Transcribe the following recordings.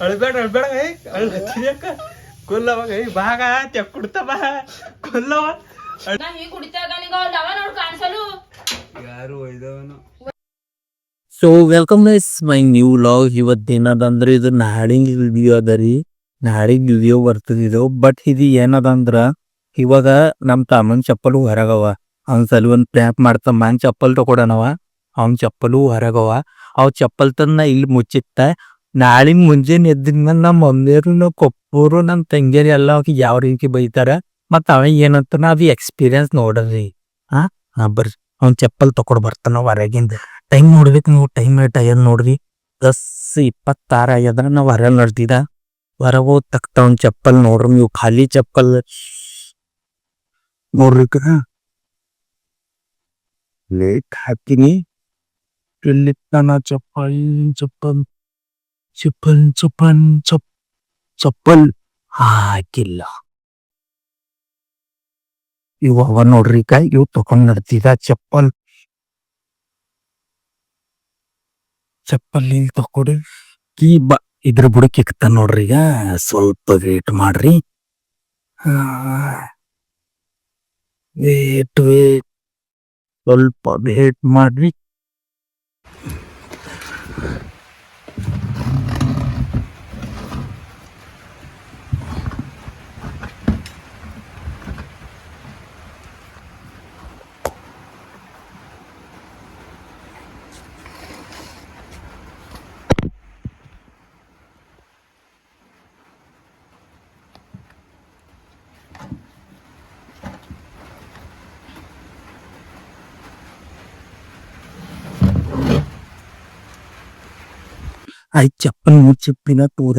ಅಳ್ಬೇಡ ಅಳ್ಬೇಡ ಅಳ್ಕ ಕೊಲ್ಲವ ಬಾಗ ತೆಕ್ ಕುಡ್ತ ಬಾ ಕೊಲ್ಲವ ಯಾರು ಒಯ್ದವನು. So welcome guys my new vlog. ಇವತ್ತೇನದಂದ್ರೆ ಇದು ನಾಡಿನ ವಿಡಿಯೋ ಅದ ರೀ. ನಾಡಿನ ವಿಡಿಯೋ ಬರ್ತದಿದು. ಬಟ್ ಇದು ಏನದಂದ್ರ ಇವಾಗ ನಮ್ಮ ತಮ್ಮನ ಚಪ್ಪಲು ಹೊರಗವ. ಅವ್ನ ಸಲ ಒಂದು ಪ್ರ್ಯಾಂಕ್ ಮಾಡ್ತ ಮನ್ ಚಪ್ಪಲ್ ತಗೊಡನವ. ಅವ್ನ ಚಪ್ಪಲು ಹೊರಗವ. ಅವ್ ಚಪ್ಪಲ್ ತಂದ ಇಲ್ಲಿ ಮುಚ್ಚಿತ್ತ. ನಾಳಿನ ಮುಂಜಾನೆ ಎದ್ದಿನ ನಮ್ಮ ಮಮ್ಮಿಯರು ಕೊಪ್ಪೂರು ನಮ್ಮ ತಂಗಿಯರು ಎಲ್ಲ ಯಾವ ರೀತಿ ಬೈತಾರ ಮತ್ತ ಅವ ಏನಂತ ಅದು ಎಕ್ಸ್ಪೀರಿಯನ್ಸ್ ನೋಡ್ರಿ. ಬರ್ರಿ ಅವ್ನ ಚಪ್ಪಲ್ ತಕೊಂಡ್ ಬರ್ತಾನ ಹೊರಗಿಂದ. ಟೈಮ್ ನೋಡ್ಬೇಕು ನೀವು. ಟೈಮ್ ಏಟ್ ಆಗ್ಯದ ನೋಡ್ರಿ, 10:26 ಆಗ್ಯದ. ನಾವು ಹೊರ ನಡ್ದಿದ ಹೊರಗೆ ಹೋದ್ ತಕ್ತ ಅವ್ನ ಚಪ್ಪಲ್ ನೋಡ್ರಿ ನೀವು. ಖಾಲಿ ಚಪ್ಪಲ್ ನೋಡ್ರಿ. ಲೇಟ್ ಹಾಕಿನಿ ಇಲ್ಲಿತ್ತಾನ ಚಪ್ಪಲ್ ಚಪ್ಪಲ್ ಚಪ್ಪಲ್ ಚಪ್ಪಲ್ ಚಪ್ಪಲ್ ಹಾಕಿಲ್ಲ. ಇವ ಅವ ನೋಡ್ರಿ ಇವ್ ತಕೊಂಡ್ ನಡ್ತಿದ ಚಪ್ಪಲ್. ಚಪ್ಪಲ್ ತಕೊಡಿ ಕೀ ಬಾ ಇದ್ರ ಬುಡಕ್ ಇಕ್ತಾನ ನೋಡ್ರಿ. ಈಗ ಸ್ವಲ್ಪ ವೇಟ್ ಮಾಡ್ರಿ. ವೇಟ್ ಸ್ವಲ್ಪ ವೇಟ್ ಮಾಡ್ರಿ. ಆಯ್ತು ಚಪ್ಪಲ್ ಮುಚ್ಚಿಪ್ಪಿನ ಪೂರ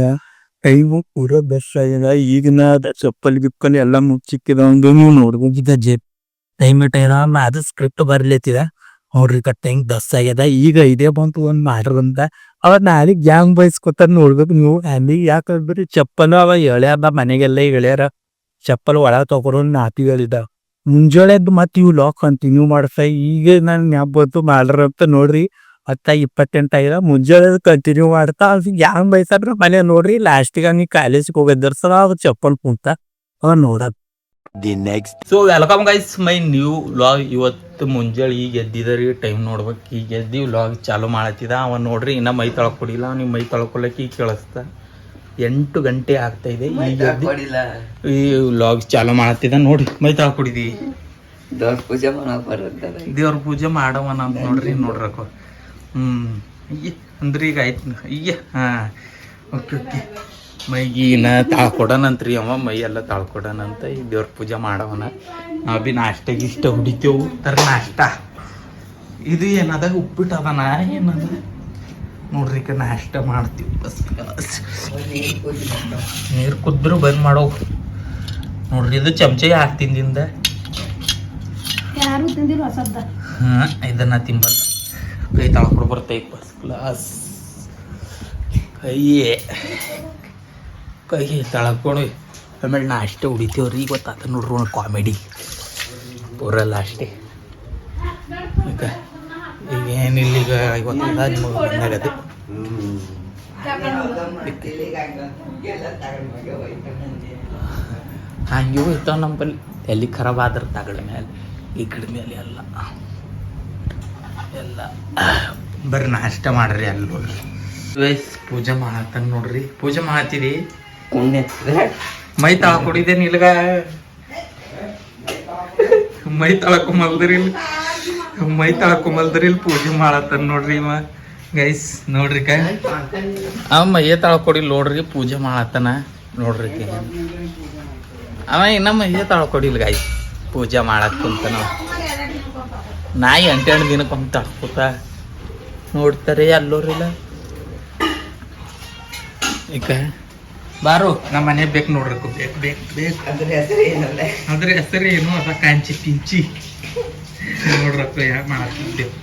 ಕೈಮು ಪೂರ ಬೆಸ್ಟ್ ಆಗ್ಯದ. ಈಗಿನ ಚಪ್ಪಲ್ ಗಿಪ್ಪಲ್ ಎಲ್ಲ ಮುಚ್ಚಿಕ್ಕಿದ. ಒಂದು ನೀವು ನೋಡ್ಬೋದಿದ ಜೇಬ್ ಟೈಮ್ ಅದು ಸ್ಕ್ರಿಪ್ಟ್ ಬರ್ಲತ್ತಿದ ನೋಡ್ರಿ. ಟೈಮ್ 10 ಆಗ್ಯದ. ಈಗ ಇದೇ ಬಂತು ಒಂದ್ ಮಾಡ್ರಂತ ಅವ ನಾಳಿಗೆ ಗ್ಯಾಂಗ್ ಬಯಸ್ಕೊತಾರ ನೋಡ್ಬೇಕು ನೀವು. ಅಲ್ಲಿ ಯಾಕಂದ್ರಿ ಚಪ್ಪಲ್ ಅವ ಎಳ್ಯಾರ ಮನೆಗೆಲ್ಲ ಹೇಳ್ಯಾರ ಚಪ್ಪಲ್ ಒಳ ತಗೊರೋ ನಾತಿಗಳಿದ. ಮುಂಜಾಳೆದ್ದು ಮತ್ತೆ ಇವು ಲಾಕ್ ಕಂಟಿನ್ಯೂ ಮಾಡ್ಸ. ಈಗ ನನ್ ನ್ಯಾಪ್ ಬಂತು ಮಾಡ್ರಂತ ನೋಡ್ರಿ. 10:28 ಆಗ್ಯದ. ಮುಂಜಾನೆ ಕಂಟಿನ್ಯೂ ಮಾಡ್ತಾ ಅವ್ನಿಗೆ ಗ್ಯಾಂಗ್ ಬೈಸಾರ ಮನೆ ನೋಡ್ರಿ. ಲಾಸ್ಟಿಗೆ ಅವ್ನಿಗೆ ಕಾಲೇಜಿಗೆ ಹೋಗಿದ್ದರ್ಸಲ ಅವ ಚಪ್ಪಲ್ ಕುಂತ ಅವ ನೋಡದ್. The next so welcome guys my new vlog. ಇವತ್ತು ಮುಂಜಾನೆ ಈಗ ಎದ್ದಿದರಿ. ಟೈಮ್ ನೋಡ್ಬೇಕು. ಈಗ ಎದ್ದಿ ವ್ಲಾಗ್ ಚಾಲು ಮಾಡತ್ತಿದ. ಅವ ನೋಡ್ರಿ ಇನ್ನ ಮೈ ತೊಳ್ಕೊಡಿಲ್ಲ. ಅವ್ನಿಗೆ ಮೈ ತೊಳ್ಕೊಳಕ್ಕೆ ಈಗ ಕೇಳಿಸ್ತ 8 ಗಂಟೆ ಆಗ್ತಾ ಇದೆ. ಈಗ ಈ ವ್ಲಾಗ್ ಚಾಲು ಮಾಡತ್ತಿದ ನೋಡಿ. ಮೈ ತೊಳ್ಕೊಡಿದೀವಿ. ದೇವ್ರ ಪೂಜೆ ಮಾಡವನ ಅಂತ ನೋಡ್ರಿ. ನೋಡ್ರಕ ಅಂದ್ರೆ ಈಗ ಆಯ್ತು ಈಗ. ಓಕೆ ಓಕೆ ಮೈಗಿನ ತಾಳ್ಕೊಡನಂತ್ರಿ ಅವ. ಮೈ ಎಲ್ಲ ತಾಳ್ಕೊಡನಂತ. ಈಗ ದೇವ್ರ ಪೂಜೆ ಮಾಡವನ. ನಾವು ಭೀ ನಾಷ್ಟಾಗಿ ಇಷ್ಟ ಹೊಡಿತೇವು ತರ ನಾಷ್ಟ. ಇದು ಏನದ ಉಪ್ಪಿಟ್ಟು ಅದನ ಏನದ ನೋಡ್ರಿ. ಈಗ ನಾಷ್ಟ ಮಾಡ್ತೀವಿ. ಬಸ್ ನೀರು ಕುದ್ರು ಬಂದ್ ಮಾಡೋ ನೋಡ್ರಿ. ಇದು ಚಮಚೆ ಹಾಕ್ತಿಂದಿಂದ ಇದನ್ನ ತಿಂಬಲ್ಲ. ಕೈ ತಾಳ್ಕೊಡ್ ಬರ್ತೈ ಫಸ್ಟ್ ಕ್ಲಾಸ್. ಕೈ ತಳ್ಕೊಂಡು ಆಮೇಲೆ ನಾಷ್ಟ ಹೊಡಿತೇವ್ರಿ. ಗೊತ್ತಾತ ನೋಡ್ರಿ ಒಂದು ಕಾಮಿಡಿ ಪೂರಲ್ಲ ಅಷ್ಟೇ. ಈಗ ಈಗ ಏನಿಲ್ಲ. ಈಗ ಇವತ್ತದ ನಿಮಗೆ ಬಂದಾಗದು ಹಂಗೆ ಹೋಯ್ತಾವ ನಂಬಲ್ಲಿ. ಎಲ್ಲಿ ಖರಾಬ್ ಆದ್ರ ತಗಡ ಮೇಲೆ ಈ ಕಡೆ ಮೇಲೆ ಎಲ್ಲ ಎಲ್ಲ ಬರ್ರಿ ನಾಷ್ಟ ಮಾಡ್ರಿ. ಅಲ್ಲಿ ನೋಡ್ರಿ ವಯಸ್ ಪೂಜೆ ಮಾಡತ್ತಾನ ನೋಡ್ರಿ. ಪೂಜೆ ಮಾಡತ್ತೀರಿ. ಮೈ ತಾಳ್ಕೊಡಿದ್ದೇನೆ ಇಲ್ಗ. ಮೈ ತಾಳ್ಕೊಂಬಲ್ದ್ರಿಲ್ ಪೂಜೆ ಮಾಡತ್ತಾನ ನೋಡ್ರಿ ಇವ ಗೈಸ್. ನೋಡ್ರಿ ಅವ ಮೈಯ ತಾಳ್ಕೊಡಿಲ್ ನೋಡ್ರಿ. ಪೂಜೆ ಮಾಡತ್ತಾನ ನೋಡ್ರಿ. ಅವ ಇನ್ನ ಮೈಯ ತಾಳ್ಕೊಡಿಲ್ ಗೈಸ್. ಪೂಜೆ ಮಾಡಕ್ ಕುಂತಾನ. ನಾಯಿ 8 ದಿನಕ್ಕೊಮ್ಮೆ ತಡ್ಕೋತ ನೋಡ್ತಾರೆ ಎಲ್ಲೋರಿಲ್ಲ. ಈಗ ಬಾರು ನಮ್ಮ ಮನೆ ಬೇಕು ನೋಡ್ರಿ. ಬೇಕು ಅದ್ರ ಹೆಸರು ಏನು ಅದ ಕಾಂಚಿ ಪಿಂಚಿ ನೋಡ್ರಕ್ಕ. ಯಾಕೆ ಮಾಡತ್ತಿದ್ದೇವೆ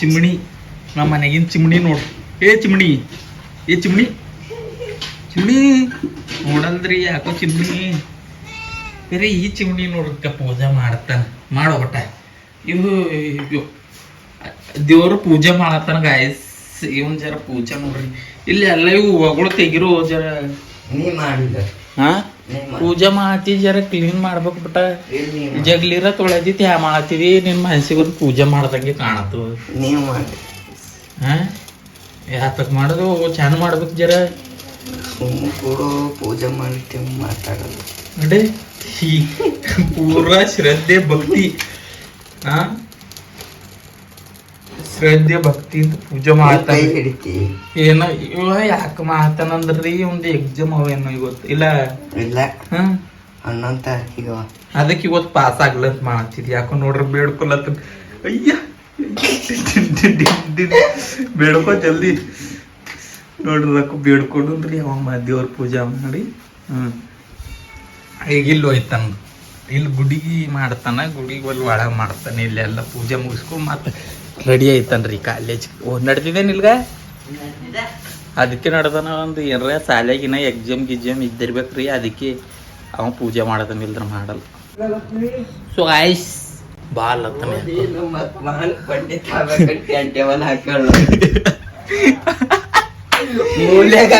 ಚಿಮ್ಣಿ. ನಮ್ಮ ಮನೆಗಿನ ಚಿಮ್ಣಿ ನೋಡ್ರಿ. ಚಿಮ್ಣಿ ನೋಡಲ್ದ್ರಿ ಯಾಕೋ ಚಿಮ್ಣಿ. ಬೇರೆ ಈ ಚಿಮ್ಣಿ ನೋಡ್ರಕ್ಕ ಪೂಜೆ ಮಾಡ್ತಾನ. ಮಾಡೋ ಬಟ್ಟ ಇವು ದೇವ್ರ ಪೂಜೆ ಮಾಡತ್ತಾನ ಗಾಯಸ್. ಇವನ್ ಜರ ಪೂಜೆ ನೋಡ್ರಿ ಇಲ್ಲಿ ಎಲ್ಲ ಇವು ಹೂವಗಳು ತೆಗಿರೋ ಜರ ನೀ ಮಾಡಿದ ಹಾ ಪೂಜೆ ಮಾಡತಿ ಜರ ಕ್ಲೀನ್ ಮಾಡ್ಬೇಕು ಬಿಟ್ಟ ಜಗ್ಲಿರ ತೊಳೆದಿತ್ತು ಯಾ ಮಾಡತ್ತೀವಿ ನಿನ್ ಮನಸ್ಸಿಗೆ ಒಂದು ಪೂಜೆ ಮಾಡ್ದಂಗೆ ಕಾಣತ್ತು ನೀವು ಮಾಡಿ ಹಾ ಯಾತಕ್ ಮಾಡೋದು ಚಂದ ಮಾಡ್ಬೇಕು ಜರ ಸುಮ್ಮ ಕೊಡು ಪೂಜೆ ಮಾಡ್ತೀವಿ ಮಾತಾಡೋದು ಅಡೆ ಪೂರಾ ಶ್ರದ್ಧೆ ಭಕ್ತಿ ಹಾ ಶ್ರದ್ಧೆ ಭಕ್ತಿ ಅಂತ ಪೂಜೆ ಮಾಡ್ತಾನೆ ಹಿಡಿತಿ ಏನೋ ಇವ ಯಾಕೆ ಮಾಡ್ತಾನಂದ್ರಿ ಒಂದು ಎಕ್ಸಾಮ್ ಅವೇನೋ ಇವತ್ತು ಇಲ್ಲ ಇಲ್ಲ ಹಾ 11 ತಾರೀಕಿಗೆ ಅದಕ್ಕೆ ಇವತ್ತು ಪಾಸ್ ಆಗ್ಲಂತ ಮಾಡ್ತಿದ್ ಯಾಕೋ ನೋಡ್ರಿ ಬೇಡ್ಕೊಲತ್ತ ಅಯ್ಯ ಬೇಡ್ಕೊ ಜಲ್ದಿ ನೋಡ್ರಿ ಬೇಡ್ಕೊಂಡ್ರಿ ಅವ ದೇವ್ರ ಪೂಜೆ ಮಾಡಿ ಈಗ ಇಲ್ಲಿ ಹೋಯ್ತಾನ ಇಲ್ಲಿ ಗುಡಿಗೆ ಮಾಡ್ತಾನ ಗುಡಿಗೆ ಅಲ್ಲಿ ಒಳಗೆ ಮಾಡ್ತಾನೆ ಇಲ್ಲೆಲ್ಲ ಪೂಜೆ ಮುಗಿಸ್ಕೊಂಡು ಮತ್ತೆ ರೆಡಿ ಆಯ್ತಾನ್ರಿ ಕಾಲೇಜ್ ನಡ್ದಿದ್ದೇನೆ ಇಲ್ಗ ಅದಕ್ಕೆ ನಡ್ದಾನ ಒಂದು ಏನಾರ ಶಾಲೆಗಿನ ಎಕ್ಸಾಮ್ ಗಿಜಾಮ್ ಇದ್ದಿರ್ಬೇಕ್ರಿ ಅದಕ್ಕೆ ಅವ ಪೂಜೆ ಮಾಡತಾನ ಇಲ್ದ್ರ ಮಾಡಲ್ಲ ಸೊ ಆಯ್ಸ್ ಬಾಲ್ ಅತ್ತಾನೆ ಪಂಡಿತ್ ಟೇಬಲ್ ಹಾಕೊಳ್ಳ ಮೂಲ್ಯಾಗ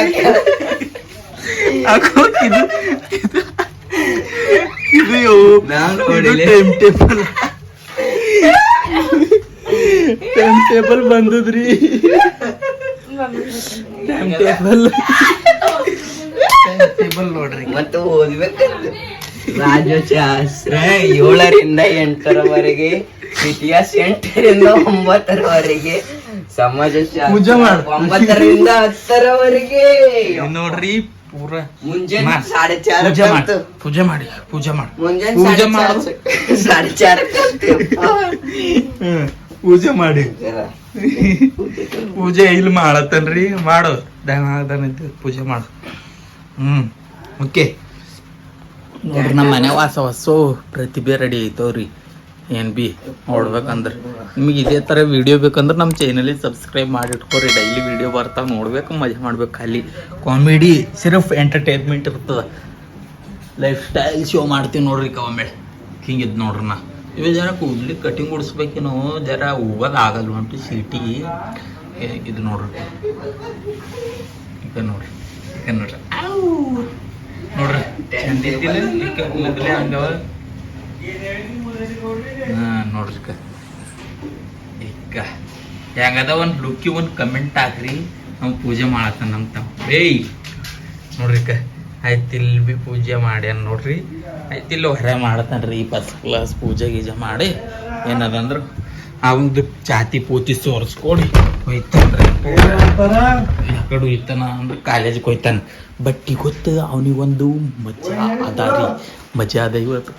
ಟೈಮ್ ಟೇಬಲ್ ಬಂದದ್ರಿ ಟೈಮ್ ಟೇಬಲ್ ನೋಡ್ರಿ ಮತ್ತೆ ಓದ್ಬೇಕಂತ ರಾಜಶಾಸ್ತ್ರ 7ರಿಂದ 8ರವರೆಗೆ ಇತಿಹಾಸ 8ರಿಂದ 9ರವರೆಗೆ ಪೂಜೆ ಮಾಡು. ಸಮಾಜಶಾಸ್ತ್ರ 9ರಿಂದ 10ರವರೆಗೆ ನೋಡ್ರಿ ಪೂರಾ ಮುಂಜಾನೆ ಪೂಜೆ 4:30 ಪೂಜೆ ಮಾಡಿ ಪೂಜೆ ಮಾಡಿ ಮುಂಜಾನೆ ಪೂಜೆ ಮಾಡು. 4:30 ಪೂಜೆ ಮಾಡಿ ಪೂಜೆ ಇಲ್ಲಿ ಮಾಡತ್ತನ್ರಿ ಮಾಡೋ ದನ ಪೂಜೆ ಮಾಡು ಓಕೆ ನೋಡ್ರಿ ನಮ್ಮ ಮನೆ ಹೊಸ ಪ್ರತಿಭೆ ರೆಡಿ ಐತವ್ರಿ ಏನ್ ಬಿ ನೋಡ್ಬೇಕಂದ್ರೆ ನಿಮಗೆ ಇದೇ ಥರ ವಿಡಿಯೋ ಬೇಕಂದ್ರೆ ನಮ್ಮ ಚಾನಲಿಗೆ ಸಬ್ಸ್ಕ್ರೈಬ್ ಮಾಡಿ ಇಟ್ಕೋರಿ ಡೈಲಿ ವಿಡಿಯೋ ಬರ್ತಾವೆ ನೋಡ್ಬೇಕು ಮಜಾ ಮಾಡ್ಬೇಕು ಖಾಲಿ ಕಾಮಿಡಿ ಸಿರ್ಫ್ ಎಂಟರ್ಟೈನ್ಮೆಂಟ್ ಇರ್ತದ ಲೈಫ್ ಸ್ಟೈಲ್ ಶೋ ಮಾಡ್ತೀವಿ ನೋಡ್ರಿ ಕಾಮೆಡಿ ಹಿಂಗಿದ್ ನೋಡ್ರಿ ನಾ ಇವ ಜರ ಕೂದ್ಲಿ ಕಟಿಂಗ್ ಉಡಿಸ್ಬೇಕೇನೋ ಜರ ಹೋಗೋದು ಆಗಲ್ಲ ಹೊಂಟು ಸೀಟಿಗೆ ಇದು ನೋಡ್ರಿ ಈಗ ನೋಡ್ರಿ ಈಗ ನೋಡ್ರಿ ನೋಡ್ರಿ ಚಂದ ಇದ್ದಿಲ್ಲ ಈಗ ಮೊದಲೇ ಹಂಗವ ನೋಡ್ರಿ ಈಗ ಹೆಂಗದ ಒಂದು ಲುಕ್ಕಿ ಒಂದು ಕಮೆಂಟ್ ಹಾಕ್ರಿ ನಾವು ಪೂಜೆ ಮಾಡತ್ತ ನಮ್ಮ ತಮ್ಮ ಏಯ್ ನೋಡ್ರಿ ಆಯ್ತು ಇಲ್ಲಿ ಭೀ ಪೂಜೆ ಮಾಡ್ಯಾನ ನೋಡ್ರಿ ಆಯ್ತು ಇಲ್ಲಿ ಹೊರ ಮಾಡತಾನ್ರಿ ಫಸ್ಟ್ ಕ್ಲಾಸ್ ಪೂಜೆ ಗೀಜೆ ಮಾಡಿ ಏನದಂದ್ರೆ ಅವಂದು ಚಾತಿ ಪೂತಿ ಸೋರಿಸ್ಕೊಡಿ ಹೋಯ್ತಾನ್ರಿ ಯಾಕಡೆ ಹೋಯ್ತಾನ ಅಂದ್ರೆ ಕಾಲೇಜಿಗೆ ಹೋಯ್ತಾನ ಬಟ್ ಈಗ ಗೊತ್ತು ಅವನಿಗೊಂದು ಮಜಾ ಅದ ರೀ ಮಜಾ ಅದ ಇವತ್ತು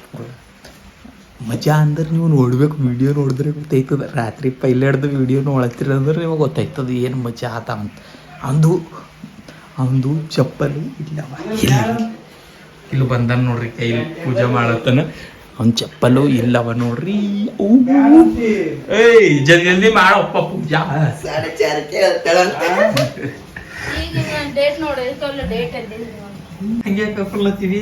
ಮಜಾ ಅಂದ್ರೆ ನೀವು ನೋಡ್ಬೇಕು ವಿಡಿಯೋ ನೋಡಿದ್ರೆ ಗೊತ್ತಾಯ್ತದ ರಾತ್ರಿ ಪೈಲಾಡ್ದು ವಿಡಿಯೋ ನೋಡ್ತೀರ ಅಂದ್ರೆ ನಿಮಗೆ ಗೊತ್ತಾಯ್ತದ ಏನು ಮಜಾ ಆತ ಅಂತ ಅವನು ಚಪ್ಪಲು ಇಲ್ಲವ ಇಲ್ಲಿ ಬಂದಾನ ನೋಡ್ರಿ ಕೈಲಿ ಪೂಜೆ ಮಾಡತ್ತಾನ ಅವ್ನ ಚಪ್ಪಲು ಇಲ್ಲವ ನೋಡ್ರಿ ಏಯ್ ಜಲ್ದಿ ಮಾಡಪ್ಪ ಪೂಜಾ 4:30 ಹಂಗೆ ಕರ್ಕೊಳತ್ತೀವಿ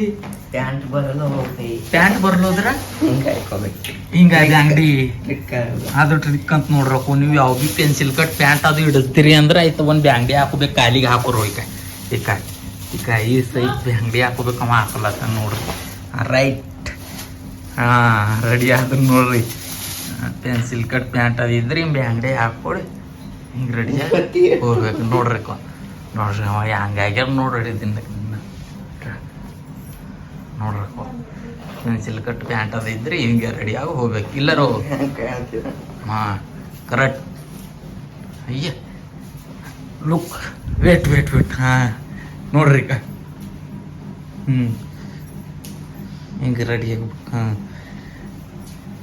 ಪ್ಯಾಂಟ್ ಬರಲ್ಲ ಹೋಗಿ ಪ್ಯಾಂಟ್ ಬರ್ಲೋದ್ರ ಹಿಂಗೆ ಹಾಕೋಬೇಕು ಹಿಂಗಾಗಿ ಅಂಗಡಿ ಟ್ರಿಕ್ ಅದು ಟ್ರಿಕ್ ಅಂತ ನೋಡ್ರಪ್ಪ ನೀವು ಯಾವ ಬಿ ಪೆನ್ಸಿಲ್ ಕಟ್ ಪ್ಯಾಂಟ್ ಅದು ಹಿಡಿಸ್ತೀರಿ ಅಂದ್ರೆ ಆಯ್ತು ಒಂದು ಬ್ಯಾಂಗ್ಡಿ ಹಾಕೋಬೇಕು ಕಾಲಿಗೆ ಹಾಕೋರು ಈಗ ಈ ಸೈಡ್ ಬ್ಯಾಂಗ್ಡಿ ಹಾಕೋಬೇಕು ಅವ ಹಾಕಲತ್ತ ನೋಡ್ರಿ ರೈಟ್ ರೆಡಿ ಆದ್ರೆ ನೋಡ್ರಿ ಪೆನ್ಸಿಲ್ ಕಟ್ ಪ್ಯಾಂಟ್ ಅದು ಇದ್ರೆ ಹಿಂಗೆ ಬ್ಯಾಂಗ್ಡಿ ಹಾಕೊಡಿ ಹಿಂಗೆ ರೆಡಿ ಹೋಗ್ಬೇಕು ನೋಡ್ರಿ ಅವ ಹಂಗಾಗ್ಯಾರ ನೋಡ್ರಿ ದಿನ ನೋಡ್ರಕ್ಕ ಪೆನ್ಸಿಲ್ ಕಟ್ ಪ್ಯಾಂಟ್ ಅದ ಇದ್ರೆ ಹಿಂಗೆ ರೆಡಿಯಾಗಿ ಹೋಗ್ಬೇಕು ಇಲ್ಲರೋ ಹಾಂ ಕರೆಕ್ಟ್ ಅಯ್ಯ ಲುಕ್ ವೇಟ್ ಹಾಂ ನೋಡ್ರಿ ಹಿಂಗೆ ರೆಡಿ ಆಗ್ಬೇಕು ಹಾಂ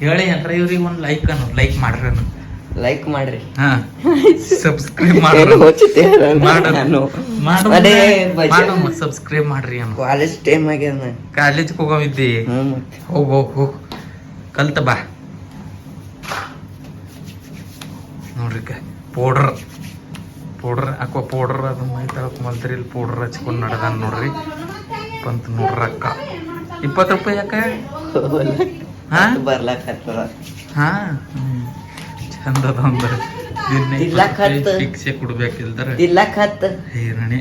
ಹೇಳಿ ಏನ್ರ ಇವ್ರಿಗೆ ಒಂದು ಲೈಕ್ ಮಾಡ್ರಿ ಲೈಕ್ ಮಾಡ್ರಿ ಹಾಂ ಸಬ್ಸ್ಕ್ರೈಬ್ ಮಾಡ್ರಿ ಸಬ್ಸ್ಕ್ರೈಬ್ ಮಾಡ್ರಿ ಅನ್ನು ಕಾಲೇಜ್ ಟೈಮ್ ಆಗ್ಯಾನ ಕಾಲೇಜ್ಗೆ ಹೋಗೋವಿದ್ದಿ ಹೋಗ್ ಕಲ್ತ ಬಾ ನೋಡ್ರಿ ಪೌಡ್ರ್ ಹಾಕೋ ಪೌಡ್ರ್ ಅದು ಮೈ ತಳ್ಕೊಂಬಲ್ತ್ರಿ ಇಲ್ಲಿ ಪೌಡ್ರ್ ಹಚ್ಕೊಂಡು ನಡ್ದಾನ ನೋಡ್ರಿ ಬಂತು ನೋಡ್ರಿ ಅಕ್ಕ 20 ರೂಪಾಯಿ ಯಾಕೆ ಬರ್ಲಾಕತ್ತದ ಹಾಂ ಚಂದ ಅದ ಅಂದ್ರೆ ತಿರ್ಲಾಕ್ ಹತ್ತು. ಶಿಕ್ಷೆ ಕೊಡ್ಬೇಕಿಲ್ದಾರ ತಿಲ್ಲಕ್ ಹತ್ತು ಹೈರಾಣಿ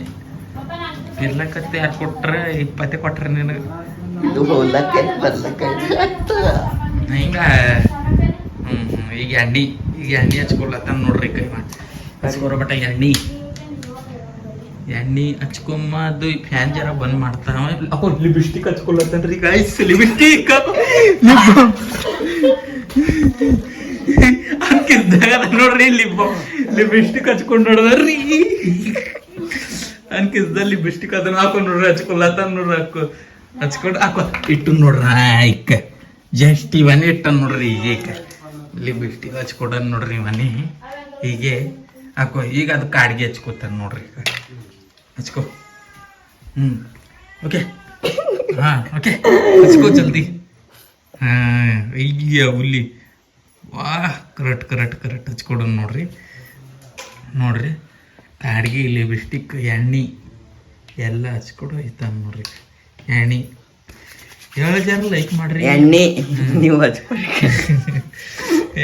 ತಿರ್ಲಕತ್ತೆ ಯಾರು ಕೊಟ್ರ 20 ಕೊಟ್ರ ನಿನಗೆ ಇದು ಹೋಗ್ಲಕ್ಕ ಬರ್ಲಕ್ಕ ಹಿಂಗ ಈಗ ಎಣ್ಣೆ ಹಚ್ಕೊಳತ್ತ ನೋಡ್ರಿ ಕೈ ಮಾಡಿ ಹಚ್ಕೊರ ಬಟ್ಟ ಎಣ್ಣೆ ಹಚ್ಕೊಂಬ ಅದು ಫ್ಯಾನ್ ಜರ ಬಂದ್ ಮಾಡ್ತಾವ ಲಿಬಿಸ್ಟಿಕ್ ಹಚ್ಕೊಳತ್ತನ್ರಿ ಗೈಸ್ ಲಿಬಿಸ್ಟಿಕ್ ಅನ್ಕಿದ್ದಾಗ ನೋಡ್ರಿ ಲಿಬಿಸ್ಟಿಕ್ ಹಚ್ಕೊಂಡ್ ನೋಡದ್ರಿ ಅನ್ಕಿಸ್ದ ಲಿಬಿಸ್ಟಿಕ್ ಅದನ್ನ ಹಾಕೊಂಡ್ ನೋಡ್ರಿ ಹಚ್ಕೊಳತ್ತ ನೋಡ್ರಿ ಹಚ್ಕೊಂಡು ಹಾಕೋ ಇಟ್ಟು ನೋಡ್ರ ಇಕ್ಕ ಜಸ್ಟ್ ಇವನೇ ಇಟ್ಟನ್ ನೋಡ್ರಿ ಈಗ ಲಿಬಿಸ್ಟಿಕ್ ಹಚ್ಕೊಡನ್ ನೋಡ್ರಿ ಮನೆ ಹೀಗೆ ಹಾಕೋ ಈಗ ಅದು ಕಾಡ್ಗೆ ಹಚ್ಕೋತಾನ ನೋಡ್ರಿ ಈಗ ಹಚ್ಕೋ ಓಕೆ ಹಾ ಓಕೆ ಹಚ್ಕೋ ಜಲ್ದಿ ಹಾ ಈಗ ಹುಲಿ ವಾ ಕರೆಕ್ಟ್ ಹಚ್ಕೊಡೋಣ ನೋಡ್ರಿ ಕಾಡ್ಗೆ ಲಿಬಿಸ್ಟಿಕ್ ಎಣ್ಣೆ ಎಲ್ಲ ಹಚ್ಕೊಡು ಐತಾನ ನೋಡ್ರಿ ಎಣ್ಣೆ ಹೇಳ ಜರ ಲೈಕ್ ಮಾಡ್ರಿ ಎಣ್ಣೆ ನೀವು ಹಚ್ಕೊಡಿ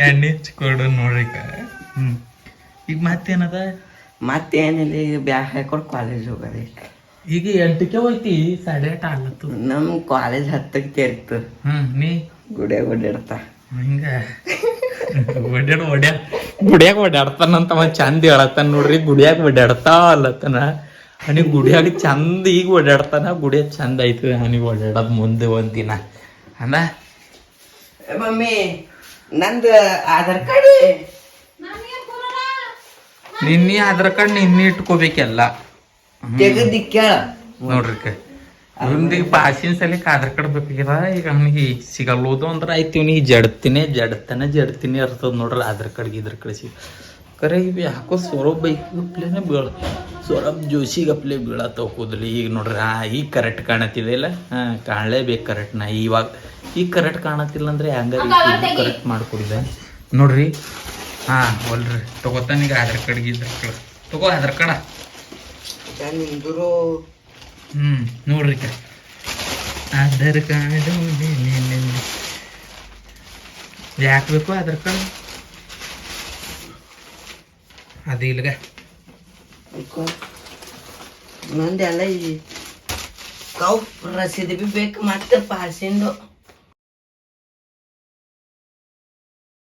ಎಣ್ಣೆ ಹಚ್ಕೊಡು ನೋಡ್ರಿ ಈಗ ಮತ್ತೇನದ ಮತ್ತೇನಿಲ್ಲ ಈಗ ಬ್ಯಾಗ್ ಹಾಕೊಂಡು ಕಾಲೇಜ್ ಹೋಗೋದು ಈಗ 8ಕ್ಕೆ ಹೋಯ್ತಿ 8:30 ಆಗ್ಲತ್ತು ನಮ್ ಕಾಲೇಜ್ 10ಕ್ಕೆ ತೆರಿತು ನೀ ಗುಡಿಯಾಗ ಓಡಾಡ್ತಾ ಹಿಂಗ ಗುಡಿಯಾಗ ಓಡಾಡ್ತಾನಂತ ಚಂದ ಹೇಳತ್ತಾನ ನೋಡ್ರಿ ಗುಡಿಯಾಗ ಓಡಾಡ್ತಾ ಅಲ್ಲತ್ತನ ಅವನಿಗೆ ಗುಡಿಯಾಗ ಚಂದ ಈಗ ಓಡಾಡ್ತಾನ ಗುಡಿಯಾಗ ಚಂದ ಆಯ್ತು ಅವನಿಗೆ ಓಡಾಡೋದು ಮುಂದೆ ಒಂದಿನ ಅಂದ ಮಮ್ಮಿ ನಂದು ಆಧಾರ್ ಕಾರ್ಡ್ ನಿನ್ನೆ ಆಧಾರ್ ಕಾರ್ಡ್ ನಿನ್ನೆ ಇಟ್ಕೋಬೇಕೆಲ್ಲ ತೆಗದಿ ಕೇಳ ನೋಡ್ರಿ ಇವ್ನಿಗೆ ಪಾಸಿನ ಸಲಕ್ಕೆ ಆಧಾರ್ ಕಾರ್ಡ್ ಬೇಕಾಗ್ಯದ ಈಗ ಅವನಿಗೆ ಸಿಗಲ್ಲೋದು ಅಂದ್ರೆ ಆಯ್ತು ಇವ್ನಿಗೆ ಜಡ್ತೀನಿ ಇರ್ತದ ನೋಡ್ರಿ ಆಧಾರ್ ಕಾರ್ಡ್ಗೆ ಇದ್ರ ಕಳಿಸಿ ಕರೆ ಇವು ಯಾಕೋ ಸೌರಭ್ ಬೈಕ್ಲೇ ಸೌರಭ್ ಜೋಶಿಗಪ್ಲೆ ಬೀಳತ್ತವ ಕೂದಲಿ ಈಗ ನೋಡ್ರಿ ಈಗ ಕರೆಕ್ಟ್ ಕಾಣತಿದೆ ಇಲ್ಲ ಕಾಣಲೇಬೇಕು ಕರೆಕ್ಟ್ ನಾ ಇವಾಗ ಈಗ ಕರೆಕ್ಟ್ ಕಾಣತಿಲ್ಲ ಅಂದ್ರೆ ಹಂಗಾರೆ ಕರೆಕ್ಟ್ ಮಾಡ್ಕೊಡಿದೆ ನೋಡ್ರಿ ಒಲ್ರಿ ತಗೋತಾನೀಗ ಆಧಾರ್ ಕಾರ್ಡ್ಗೆ ಇದ್ರ ಕಳ ತಗೋ ಆಧಾರ್ ಕಾರ್ಡ ನಿಂದ್ರು ನೋಡ್ರಿ ಆಧಾರ್ ಕಾರ್ಡ್ ಯಾಕೆ ಬೇಕು ಆಧಾರ್ ಕಾರ್ಡ್ ಅದು ಇಲ್ಗ ನಂದೆಲ್ಲ ಈ ಕೌ ರಸೀದಿ ಬಿ ಬೇಕು ಮತ್ತೆ ಪಾಸಿಂದು